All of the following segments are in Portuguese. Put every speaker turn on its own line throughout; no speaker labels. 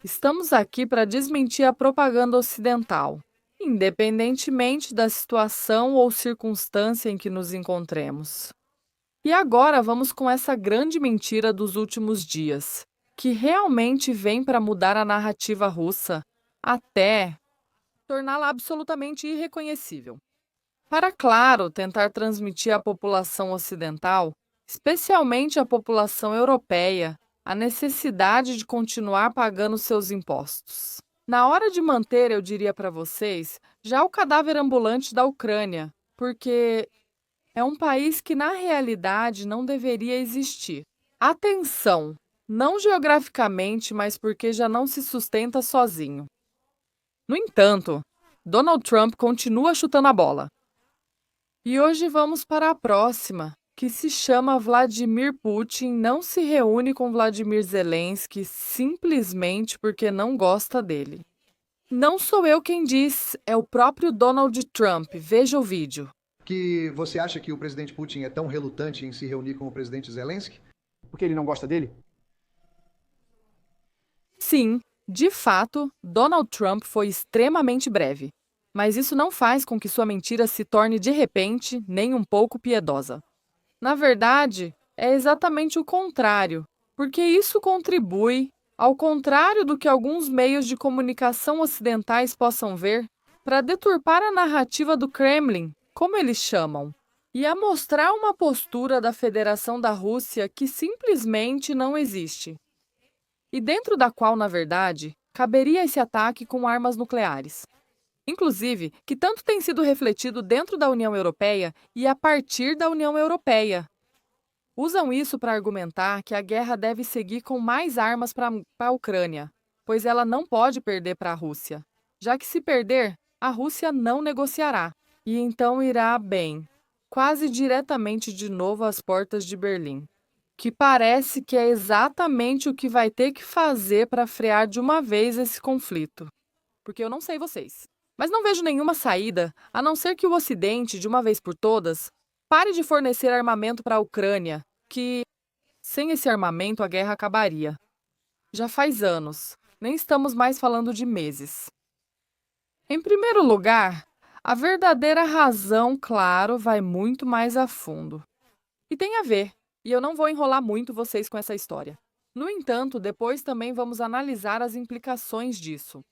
Estamos aqui para desmentir a propaganda ocidental, independentemente da situação ou circunstância em que nos encontremos. E agora vamos com essa grande mentira dos últimos dias, que realmente vem para mudar a narrativa russa, até torná-la absolutamente irreconhecível. Para, claro, tentar transmitir à população ocidental, especialmente à população europeia, a necessidade de continuar pagando seus impostos. Na hora de manter, eu diria para vocês, já o cadáver ambulante da Ucrânia, porque é um país que, na realidade, não deveria existir. Atenção! Não geograficamente, mas porque já não se sustenta sozinho. No entanto, Donald Trump continua chutando a bola. E hoje vamos para a próxima, que se chama Vladimir Putin não se reúne com Vladimir Zelensky simplesmente porque não gosta dele. Não sou eu quem diz, é o próprio Donald Trump. Veja o vídeo.
Que você acha que o presidente Putin é tão relutante em se reunir com o presidente Zelensky?
Porque ele não gosta dele?
Sim, de fato, Donald Trump foi extremamente breve. Mas isso não faz com que sua mentira se torne de repente nem um pouco piedosa. Na verdade, é exatamente o contrário, porque isso contribui, ao contrário do que alguns meios de comunicação ocidentais possam ver, para deturpar a narrativa do Kremlin, como eles chamam, e a mostrar uma postura da Federação da Rússia que simplesmente não existe. E dentro da qual, na verdade, caberia esse ataque com armas nucleares. Inclusive, que tanto tem sido refletido dentro da União Europeia e a partir da União Europeia. Usam isso para argumentar que a guerra deve seguir com mais armas para a Ucrânia, pois ela não pode perder para a Rússia. Já que se perder, a Rússia não negociará, e então irá, bem, quase diretamente de novo às portas de Berlim. Que parece que é exatamente o que vai ter que fazer para frear de uma vez esse conflito. Porque eu não sei vocês. Mas não vejo nenhuma saída, a não ser que o Ocidente, de uma vez por todas, pare de fornecer armamento para a Ucrânia, que, sem esse armamento, a guerra acabaria. Já faz anos, nem estamos mais falando de meses. Em primeiro lugar, a verdadeira razão, claro, vai muito mais a fundo. E tem a ver, e eu não vou enrolar muito vocês com essa história. No entanto, depois também vamos analisar as implicações disso.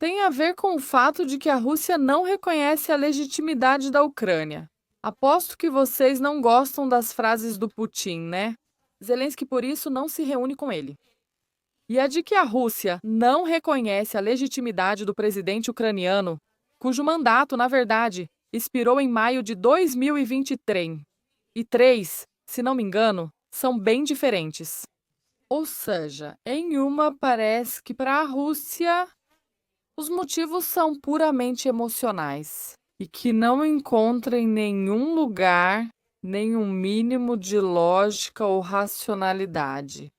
Tem a ver com o fato de que a Rússia não reconhece a legitimidade da Ucrânia. Aposto que vocês não gostam das frases do Putin, né? Zelensky, por isso, não se reúne com ele. E a de que a Rússia não reconhece a legitimidade do presidente ucraniano, cujo mandato, na verdade, expirou em maio de 2023. E três, se não me engano, são bem diferentes. Ou seja, em uma parece que para a Rússia os motivos são puramente emocionais e que não encontra em nenhum lugar nenhum mínimo de lógica ou racionalidade.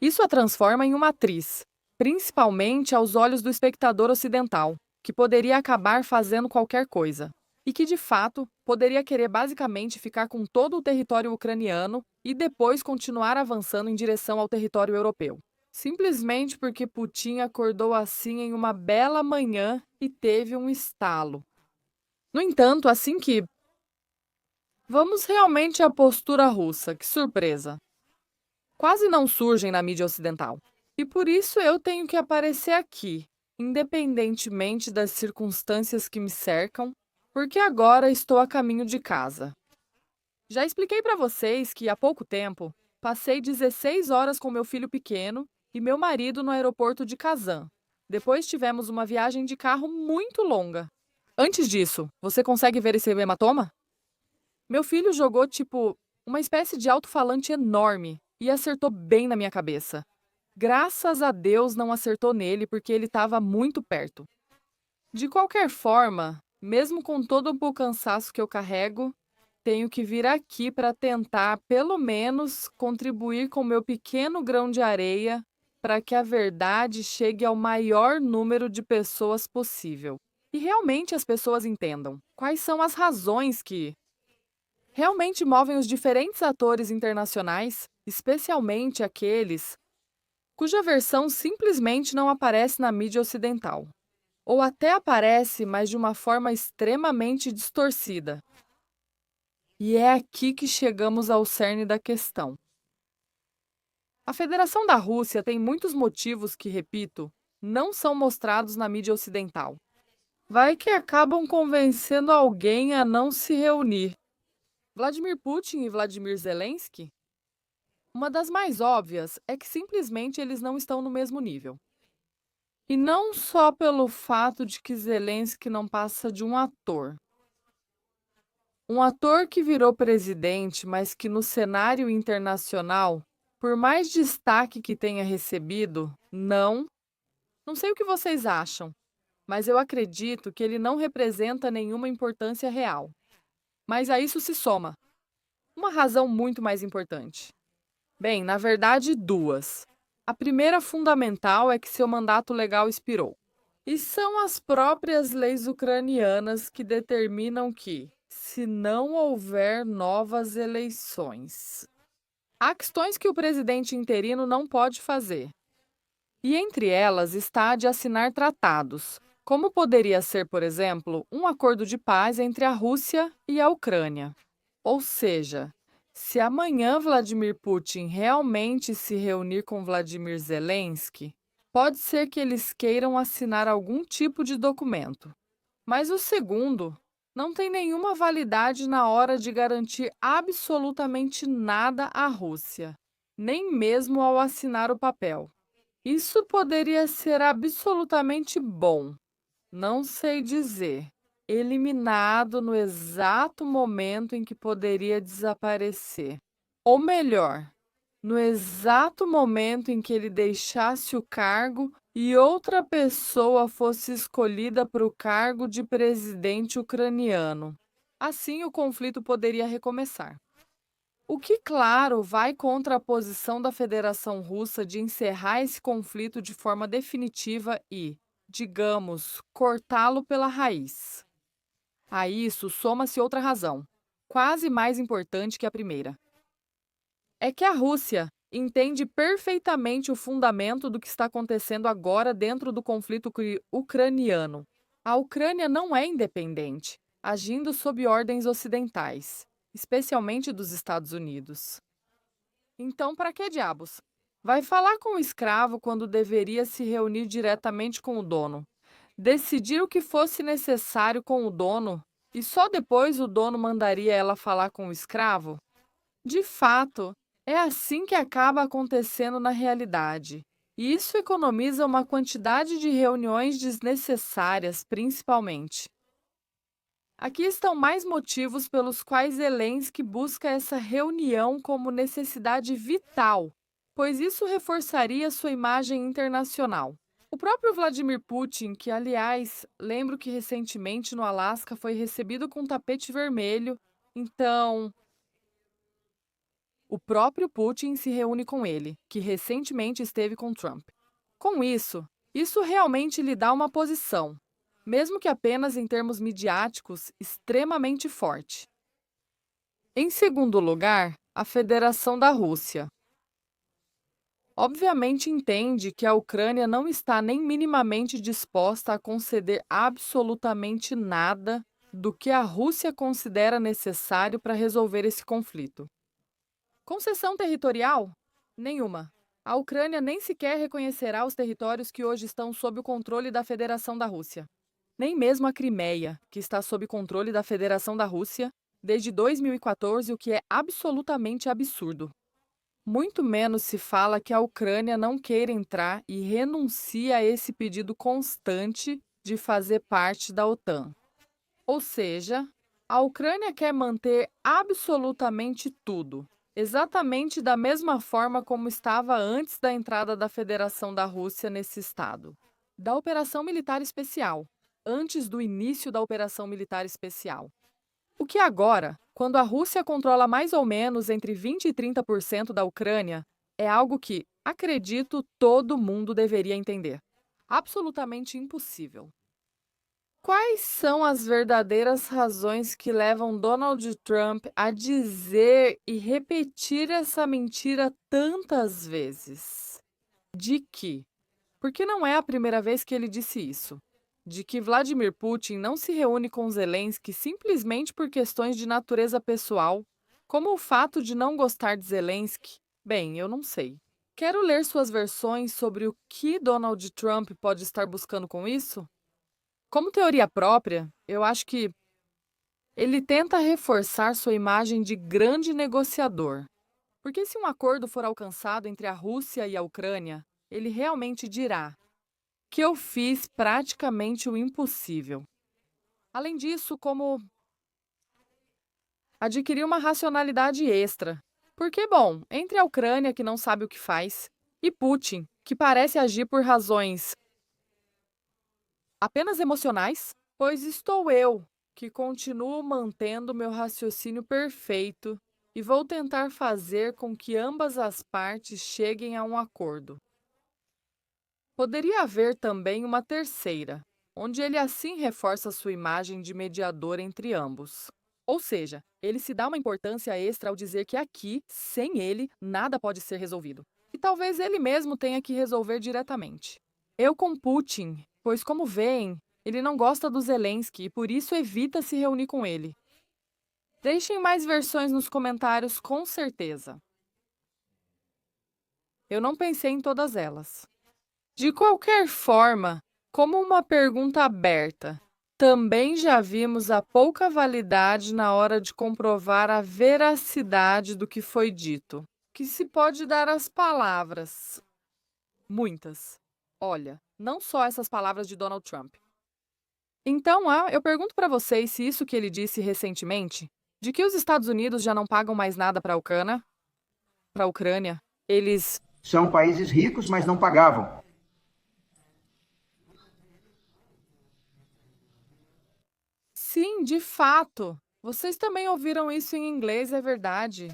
Isso a transforma em uma atriz, principalmente aos olhos do espectador ocidental, que poderia acabar fazendo qualquer coisa. E que, de fato, poderia querer basicamente ficar com todo o território ucraniano e depois continuar avançando em direção ao território europeu. Simplesmente porque Putin acordou assim em uma bela manhã e teve um estalo. No entanto, assim que... Vamos realmente à postura russa, que surpresa! Quase não surgem na mídia ocidental. E por isso eu tenho que aparecer aqui, independentemente das circunstâncias que me cercam, porque agora estou a caminho de casa. Já expliquei para vocês que há pouco tempo passei 16 horas com meu filho pequeno e meu marido no aeroporto de Kazan. Depois tivemos uma viagem de carro muito longa. Antes disso, você consegue ver esse hematoma? Meu filho jogou uma espécie de alto-falante enorme e acertou bem na minha cabeça. Graças a Deus não acertou nele porque ele estava muito perto. De qualquer forma, mesmo com todo o cansaço que eu carrego, tenho que vir aqui para tentar, pelo menos, contribuir com meu pequeno grão de areia para que a verdade chegue ao maior número de pessoas possível. E realmente as pessoas entendam quais são as razões que realmente movem os diferentes atores internacionais, especialmente aqueles cuja versão simplesmente não aparece na mídia ocidental. Ou até aparece, mas de uma forma extremamente distorcida. E é aqui que chegamos ao cerne da questão. A Federação da Rússia tem muitos motivos que, repito, não são mostrados na mídia ocidental. Vai que acabam convencendo alguém a não se reunir. Vladimir Putin e Vladimir Zelensky? Uma das mais óbvias é que simplesmente eles não estão no mesmo nível. E não só pelo fato de que Zelensky não passa de um ator. Um ator que virou presidente, mas que no cenário internacional, por mais destaque que tenha recebido, não sei o que vocês acham, mas eu acredito que ele não representa nenhuma importância real. Mas a isso se soma uma razão muito mais importante. Bem, na verdade, duas. A primeira fundamental é que seu mandato legal expirou. E são as próprias leis ucranianas que determinam que, se não houver novas eleições, há questões que o presidente interino não pode fazer. E entre elas está a de assinar tratados, como poderia ser, por exemplo, um acordo de paz entre a Rússia e a Ucrânia. Ou seja, se amanhã Vladimir Putin realmente se reunir com Vladimir Zelensky, pode ser que eles queiram assinar algum tipo de documento. Mas o segundo não tem nenhuma validade na hora de garantir absolutamente nada à Rússia, nem mesmo ao assinar o papel. Isso poderia ser absolutamente bom, não sei dizer, eliminado no exato momento em que poderia desaparecer. Ou melhor, no exato momento em que ele deixasse o cargo e outra pessoa fosse escolhida para o cargo de presidente ucraniano. Assim, o conflito poderia recomeçar. O que, claro, vai contra a posição da Federação Russa de encerrar esse conflito de forma definitiva e, digamos, cortá-lo pela raiz. A isso soma-se outra razão, quase mais importante que a primeira. É que a Rússia entende perfeitamente o fundamento do que está acontecendo agora dentro do conflito ucraniano. A Ucrânia não é independente, agindo sob ordens ocidentais, especialmente dos Estados Unidos. Então, para que diabos? Vai falar com o escravo quando deveria se reunir diretamente com o dono, decidir o que fosse necessário com o dono e só depois o dono mandaria ela falar com o escravo? De fato, é assim que acaba acontecendo na realidade. E isso economiza uma quantidade de reuniões desnecessárias, principalmente. Aqui estão mais motivos pelos quais Zelensky busca essa reunião como necessidade vital, pois isso reforçaria sua imagem internacional. O próprio Vladimir Putin, que, aliás, lembro que recentemente no Alasca foi recebido com tapete vermelho, então, o próprio Putin se reúne com ele, que recentemente esteve com Trump. Com isso realmente lhe dá uma posição, mesmo que apenas em termos midiáticos, extremamente forte. Em segundo lugar, a Federação da Rússia. Obviamente entende que a Ucrânia não está nem minimamente disposta a conceder absolutamente nada do que a Rússia considera necessário para resolver esse conflito. Concessão territorial? Nenhuma. A Ucrânia nem sequer reconhecerá os territórios que hoje estão sob o controle da Federação da Rússia. Nem mesmo a Crimeia, que está sob controle da Federação da Rússia desde 2014, o que é absolutamente absurdo. Muito menos se fala que a Ucrânia não queira entrar e renuncia a esse pedido constante de fazer parte da OTAN. Ou seja, a Ucrânia quer manter absolutamente tudo, exatamente da mesma forma como estava antes da entrada da Federação da Rússia nesse estado. Da Operação Militar Especial, antes do início da Operação Militar Especial. O que agora, quando a Rússia controla mais ou menos entre 20% e 30% da Ucrânia, é algo que, acredito, todo mundo deveria entender. Absolutamente impossível. Quais são as verdadeiras razões que levam Donald Trump a dizer e repetir essa mentira tantas vezes? de que, porque não é a primeira vez que ele disse isso, de que Vladimir Putin não se reúne com Zelensky simplesmente por questões de natureza pessoal, como o fato de não gostar de Zelensky. Bem, eu não sei. Quero ler suas versões sobre o que Donald Trump pode estar buscando com isso? Como teoria própria, eu acho que ele tenta reforçar sua imagem de grande negociador. Porque se um acordo for alcançado entre a Rússia e a Ucrânia, ele realmente dirá que eu fiz praticamente o impossível. Além disso, como adquirir uma racionalidade extra. Porque, bom, entre a Ucrânia, que não sabe o que faz, e Putin, que parece agir por razões apenas emocionais, pois estou eu, que continuo mantendo meu raciocínio perfeito e vou tentar fazer com que ambas as partes cheguem a um acordo. Poderia haver também uma terceira, onde ele assim reforça sua imagem de mediador entre ambos. Ou seja, ele se dá uma importância extra ao dizer que aqui, sem ele, nada pode ser resolvido. E talvez ele mesmo tenha que resolver diretamente. Eu com Putin, pois como veem, ele não gosta do Zelensky e por isso evita se reunir com ele. Deixem mais versões nos comentários com certeza. Eu não pensei em todas elas. De qualquer forma, como uma pergunta aberta, também já vimos a pouca validade na hora de comprovar a veracidade do que foi dito, que se pode dar às palavras. Muitas. Olha, não só essas palavras de Donald Trump. Então, eu pergunto para vocês se isso que ele disse recentemente, de que os Estados Unidos já não pagam mais nada para a Ucrânia, eles
São países ricos, mas não pagavam.
Sim, de fato. Vocês também ouviram isso em inglês, é verdade.